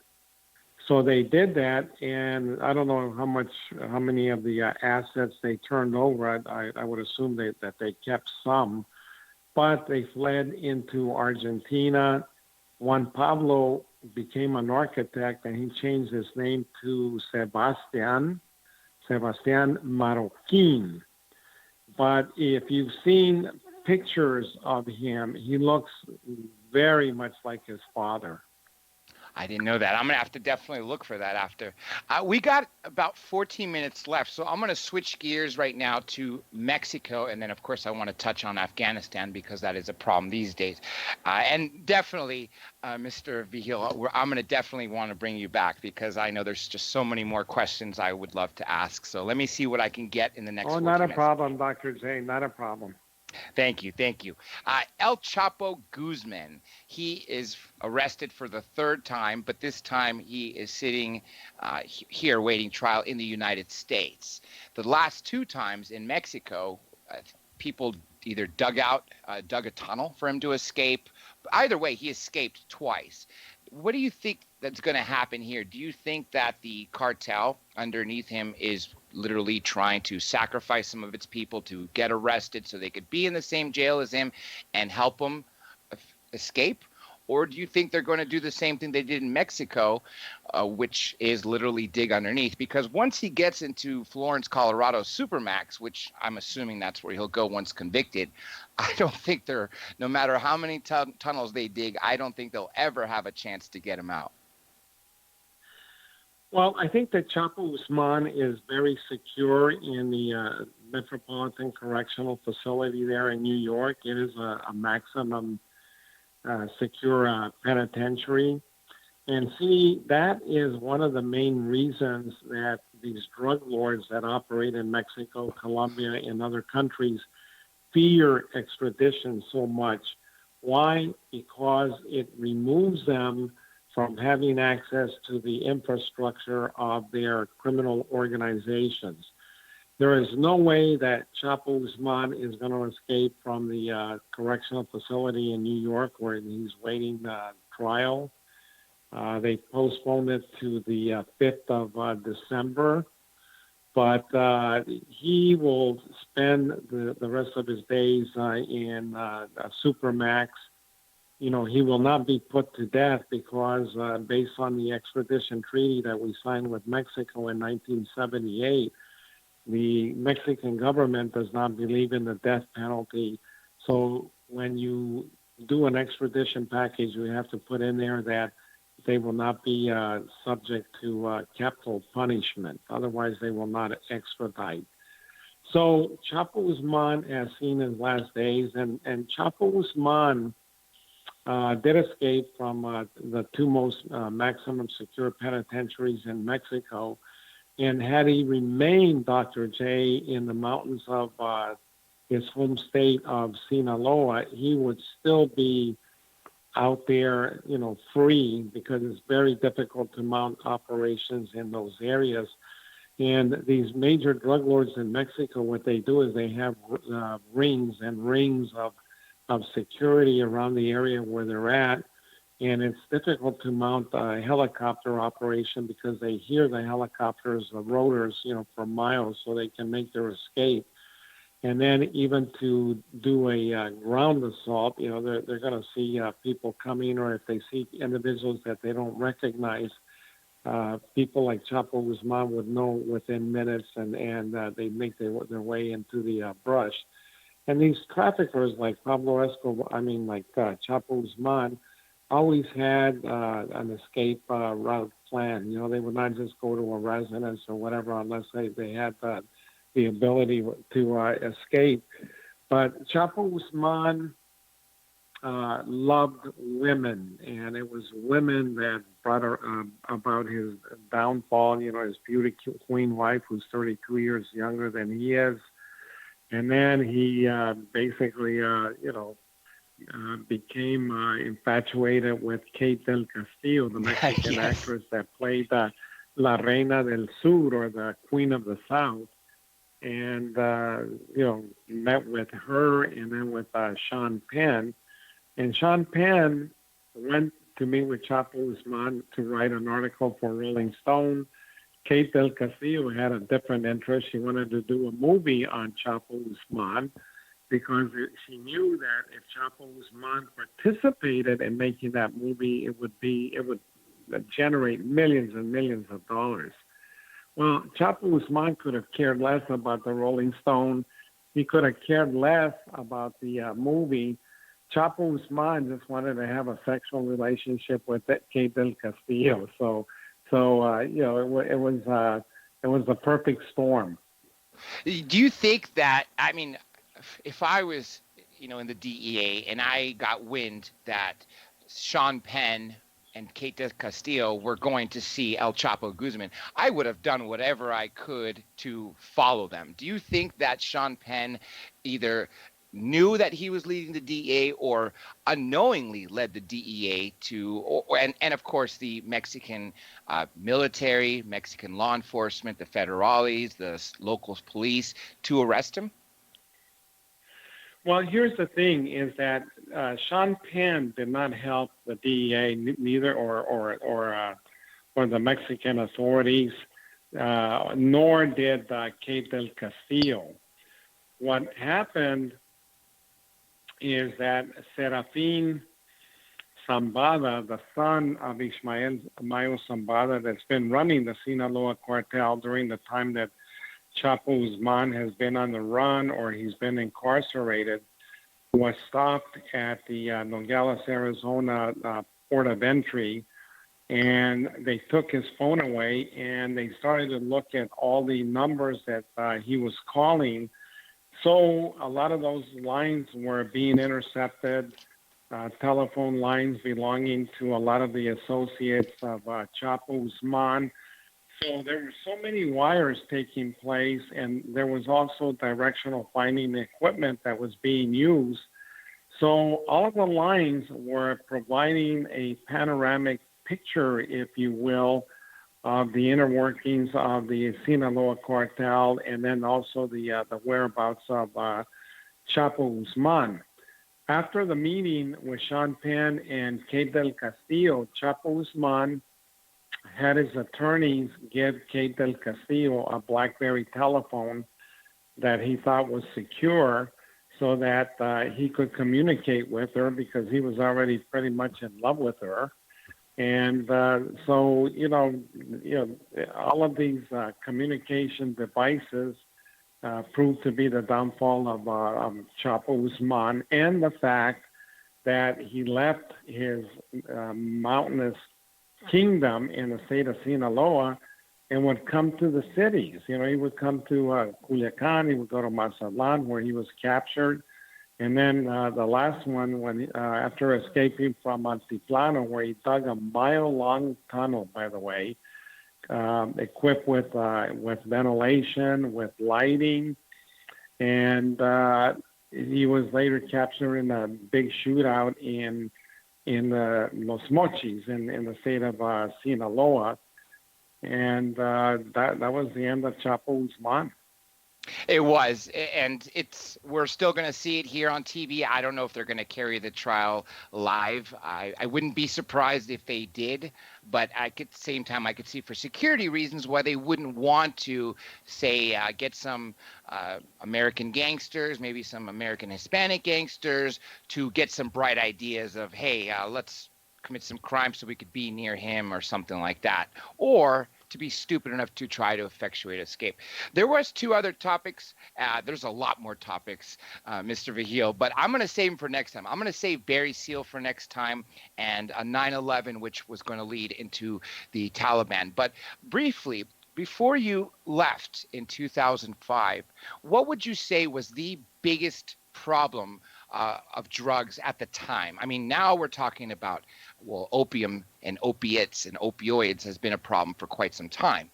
So they did that, and I don't know how many of the assets they turned over. I would assume that they kept some, but they fled into Argentina. Juan Pablo became an architect, and he changed his name to Sebastian Marroquin. But if you've seen pictures of him, he looks very much like his father. I didn't know that. I'm going to have to definitely look for that after. We got about 14 minutes left, so I'm going to switch gears right now to Mexico, and then, of course, I want to touch on Afghanistan because that is a problem these days. And definitely, Mr. Vigil, I'm going to definitely want to bring you back because I know there's just so many more questions I would love to ask. So let me see what I can get in the next 14 minutes. Not a problem, Dr. J, not a problem. Thank you. El Chapo Guzman, he is arrested for the third time, but this time he is sitting here waiting trial in the United States. The last two times in Mexico, people either dug a tunnel for him to escape. Either way, he escaped twice. What do you think that's going to happen here? Do you think that the cartel underneath him is literally trying to sacrifice some of its people to get arrested so they could be in the same jail as him and help him escape? Or do you think they're going to do the same thing they did in Mexico, which is literally dig underneath? Because once he gets into Florence, Colorado Supermax, which I'm assuming that's where he'll go once convicted, I don't think no matter how many tunnels they dig, I don't think they'll ever have a chance to get him out. Well, I think that Chapo Guzman is very secure in the Metropolitan Correctional Facility there in New York. It is a maximum secure penitentiary. And see, that is one of the main reasons that these drug lords that operate in Mexico, Colombia, and other countries fear extradition so much. Why? Because it removes them from having access to the infrastructure of their criminal organizations. There is no way that Chapo Guzman is going to escape from the correctional facility in New York where he's waiting trial. They postponed it to the 5th of December, but he will spend the rest of his days in a Supermax. He will not be put to death because based on the extradition treaty that we signed with Mexico in 1978, the Mexican government does not believe in the death penalty. So when you do an extradition package, you have to put in there that they will not be subject to capital punishment. Otherwise, they will not extradite. So Chapo Guzman has seen his last days, and Chapo Guzman did escape from the two most maximum secure penitentiaries in Mexico. And had he remained, Dr. J, in the mountains of his home state of Sinaloa, he would still be out there, free, because it's very difficult to mount operations in those areas. And these major drug lords in Mexico, what they do is they have rings and rings of security around the area where they're at. And it's difficult to mount a helicopter operation because they hear the helicopters, the rotors, for miles, so they can make their escape. And then even to do a ground assault, they're going to see people coming, or if they see individuals that they don't recognize, people like Chapo Guzman would know within minutes, and they make their way into the brush. And these traffickers like Pablo Escobar, Chapo Guzman, always had an escape route plan. They would not just go to a residence or whatever unless they had the ability to escape. But Chapo Guzman loved women, and it was women that brought about his downfall. You know, his beauty queen wife, who's 32 years younger than he is, and then he basically, became infatuated with Kate del Castillo, the Mexican Yes. actress that played La Reina del Sur, or the Queen of the South, and met with her, and then with Sean Penn. And Sean Penn went to meet with Chapo Guzman to write an article for Rolling Stone. Kate del Castillo had a different interest. She wanted to do a movie on Chapo Guzman because she knew that if Chapo Guzman participated in making that movie, it would generate millions and millions of dollars. Well, Chapo Guzman could have cared less about the Rolling Stone. He could have cared less about the movie. Chapo Guzman just wanted to have a sexual relationship with Kate del Castillo. So it was the perfect storm. Do you think that, I mean, if I was, in the DEA and I got wind that Sean Penn and Kate del Castillo were going to see El Chapo Guzman, I would have done whatever I could to follow them. Do you think that Sean Penn either knew that he was leading the DEA or unknowingly led the DEA to, and of course the Mexican military, Mexican law enforcement, the federales, the local police, to arrest him? Well, here's the thing: is that Sean Penn did not help the DEA, neither or the Mexican authorities, nor did Kate del Castillo. What happened is that Serafin Zambada, the son of Ismael Mayo Zambada, that's been running the Sinaloa cartel during the time that Chapo Guzman has been on the run or he's been incarcerated, was stopped at the Nogales, Arizona port of entry, and they took his phone away, and they started to look at all the numbers that he was calling. So a lot of those lines were being intercepted, telephone lines belonging to a lot of the associates of Chapo Guzman. So there were so many wires taking place, and there was also directional finding equipment that was being used. So all of the lines were providing a panoramic picture, if you will, of the inner workings of the Sinaloa cartel, and then also the whereabouts of Chapo Guzman. After the meeting with Sean Penn and Kate del Castillo, Chapo Guzman had his attorneys give Kate del Castillo a BlackBerry telephone that he thought was secure so that he could communicate with her, because he was already pretty much in love with her. And so, all of these communication devices proved to be the downfall of Chapo Guzman, and the fact that he left his mountainous kingdom in the state of Sinaloa and would come to the cities. He would come to Culiacan, he would go to Mazatlan, where he was captured. And then the last one, when after escaping from Altiplano, where he dug a mile-long tunnel, by the way, equipped with ventilation, with lighting, and he was later captured in a big shootout in Los Mochis in the state of Sinaloa, and that was the end of Chapo Guzman. It was, and we're still going to see it here on TV. I don't know if they're going to carry the trial live. I wouldn't be surprised if they did, but at the same time, I could see for security reasons why they wouldn't want to, say, get some American gangsters, maybe some American Hispanic gangsters, to get some bright ideas of, hey, let's commit some crime so we could be near him or something like that, or to be stupid enough to try to effectuate escape. There was two other topics. There's a lot more topics, Mr. Vigil, but I'm going to save them for next time. I'm going to save Barry Seal for next time, and a 9/11, which was going to lead into the Taliban. But briefly, before you left in 2005, what would you say was the biggest problem of drugs at the time. I mean, now we're talking about, well, opium and opiates and opioids has been a problem for quite some time.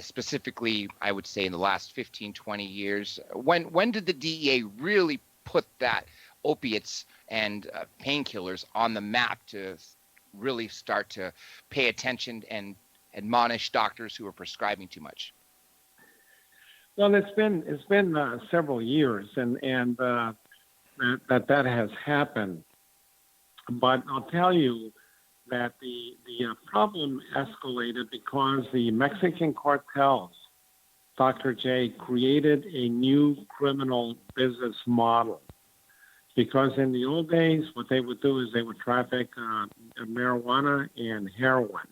Specifically, I would say in the last 15, 20 years. When did the DEA really put that opiates and painkillers on the map to really start to pay attention and admonish doctors who are prescribing too much? Well, it's been several years, and that has happened. But I'll tell you that the problem escalated because the Mexican cartels, Dr. J, created a new criminal business model. Because in the old days, what they would do is they would traffic marijuana and heroin.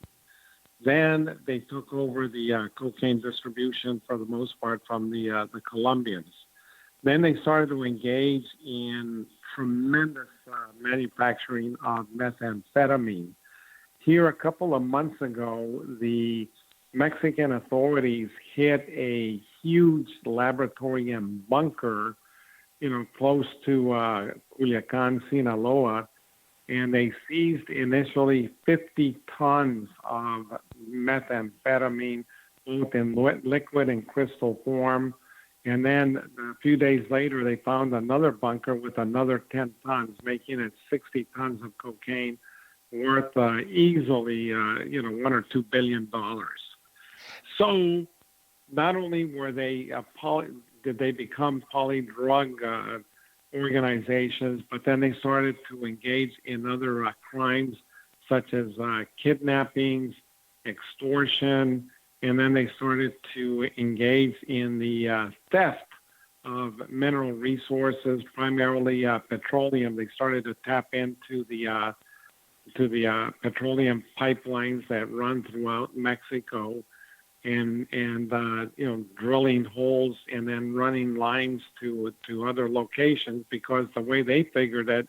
Then they took over the cocaine distribution for the most part from the Colombians. Then they started to engage in tremendous manufacturing of methamphetamine. Here, a couple of months ago, the Mexican authorities hit a huge laboratory and bunker, close to Culiacan, Sinaloa, and they seized initially 50 tons of methamphetamine, both in liquid and crystal form. And then a few days later, they found another bunker with another 10 tons, making it 60 tons of cocaine worth easily, $1 or $2 billion. So not only were they did they become poly-drug organizations, but then they started to engage in other crimes such as kidnappings, extortion, and then they started to engage in the theft of mineral resources, primarily petroleum. They started to tap into the petroleum pipelines that run throughout Mexico, and drilling holes and then running lines to other locations, because the way they figured it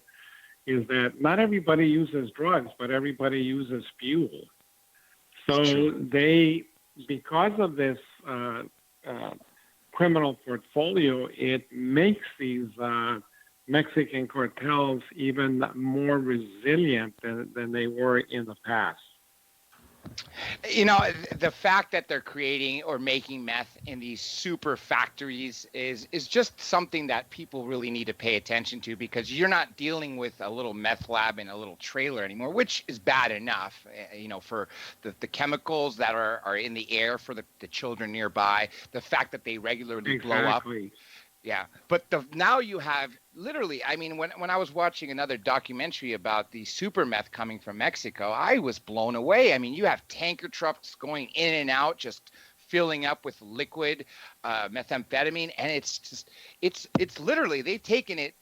is that not everybody uses drugs, but everybody uses fuel. So they, because of this criminal portfolio, it makes these Mexican cartels even more resilient than they were in the past. The fact that they're creating or making meth in these super factories is just something that people really need to pay attention to, because you're not dealing with a little meth lab in a little trailer anymore, which is bad enough, for the chemicals that are in the air for the children nearby, the fact that they regularly blow up. Yeah, but now you have literally, I mean, when I was watching another documentary about the super meth coming from Mexico, I was blown away. I mean, you have tanker trucks going in and out, just filling up with liquid methamphetamine, and it's literally, they've taken it.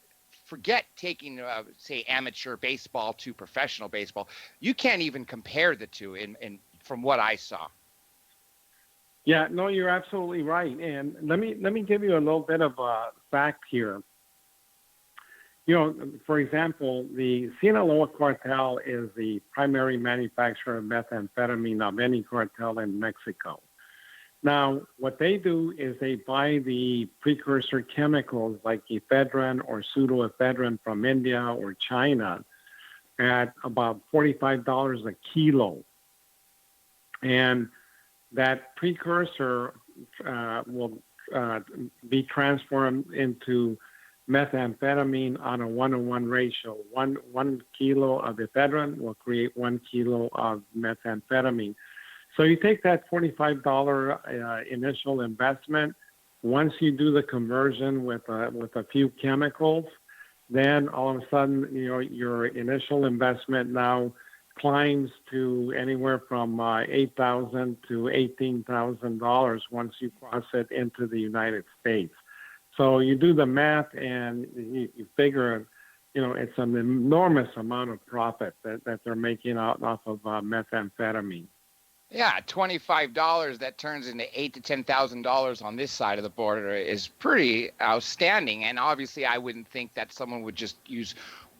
Forget taking, say, amateur baseball to professional baseball. You can't even compare the two in from what I saw. Yeah, no, you're absolutely right. And let me give you a little bit of a fact here. For example, the Sinaloa cartel is the primary manufacturer of methamphetamine of any cartel in Mexico. Now, what they do is they buy the precursor chemicals like ephedrine or pseudoephedrine from India or China at about $45 a kilo. And that precursor will be transformed into methamphetamine on a 1-to-1 ratio. One kilo of ephedrine will create 1 kilo of methamphetamine. So you take that $45 initial investment. Once you do the conversion with a few chemicals, then all of a sudden, your initial investment now climbs to anywhere from $8,000 to $18,000 once you cross it into the United States. So you do the math and you figure, it's an enormous amount of profit that they're making off of methamphetamine. Yeah, $25 that turns into $8,000 to $10,000 on this side of the border is pretty outstanding. And obviously, I wouldn't think that someone would just use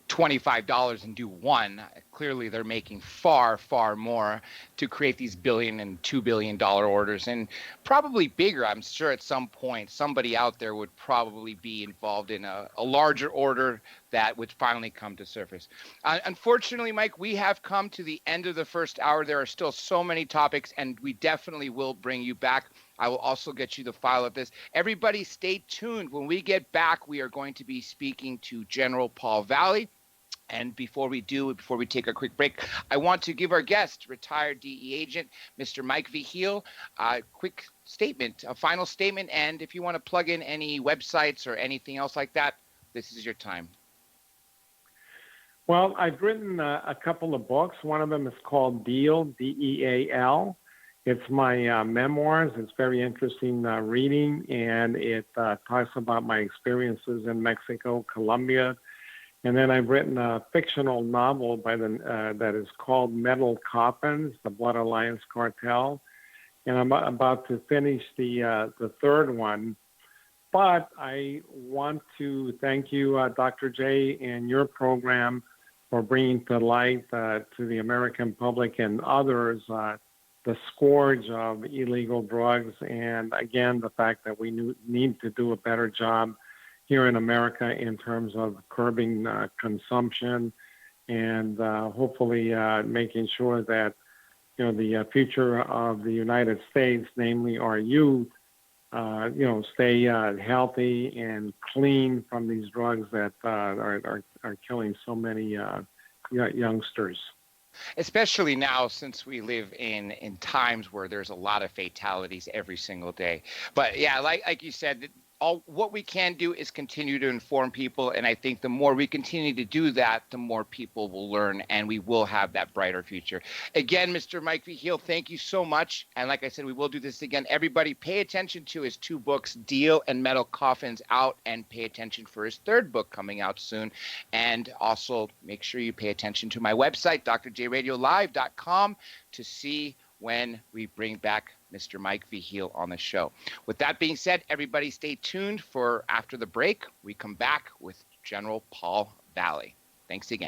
$25 and do one. Clearly, they're making far, far more to create these $1 and $2 billion orders, and probably bigger. I'm sure at some point somebody out there would probably be involved in a larger order that would finally come to surface. Unfortunately, Mike, we have come to the end of the first hour. There are still so many topics, and we definitely will bring you back. I will also get you the file of this. Everybody stay tuned. When we get back, we are going to be speaking to General Paul Valley. And before we take a quick break, I want to give our guest, retired DEA agent, Mr. Mike Vigil, a quick statement, a final statement. And if you want to plug in any websites or anything else like that, this is your time. Well, I've written a couple of books. One of them is called Deal, D-E-A-L. It's my memoirs. It's very interesting reading, and it talks about my experiences in Mexico, Colombia. And then I've written a fictional novel that is called Metal Coffins, The Blood Alliance Cartel. And I'm about to finish the third one. But I want to thank you, Dr. J, and your program for bringing to light to the American public and others the scourge of illegal drugs. And again, the fact that we need to do a better job here in America in terms of curbing consumption and hopefully making sure that, the future of the United States, namely our youth, stay healthy and clean from these drugs that are killing so many youngsters. Especially now, since we live in times where there's a lot of fatalities every single day. But yeah, like you said, what we can do is continue to inform people, and I think the more we continue to do that, the more people will learn, and we will have that brighter future. Again, Mr. Mike Vigil, thank you so much. And like I said, we will do this again. Everybody, pay attention to his 2 books, Deal and Metal Coffins, out, and pay attention for his 3rd book coming out soon. And also make sure you pay attention to my website, drjradiolive.com, to see when we bring back Mr. Mike Vigil on the show. With that being said, everybody stay tuned for after the break. We come back with General Paul Valley. Thanks again.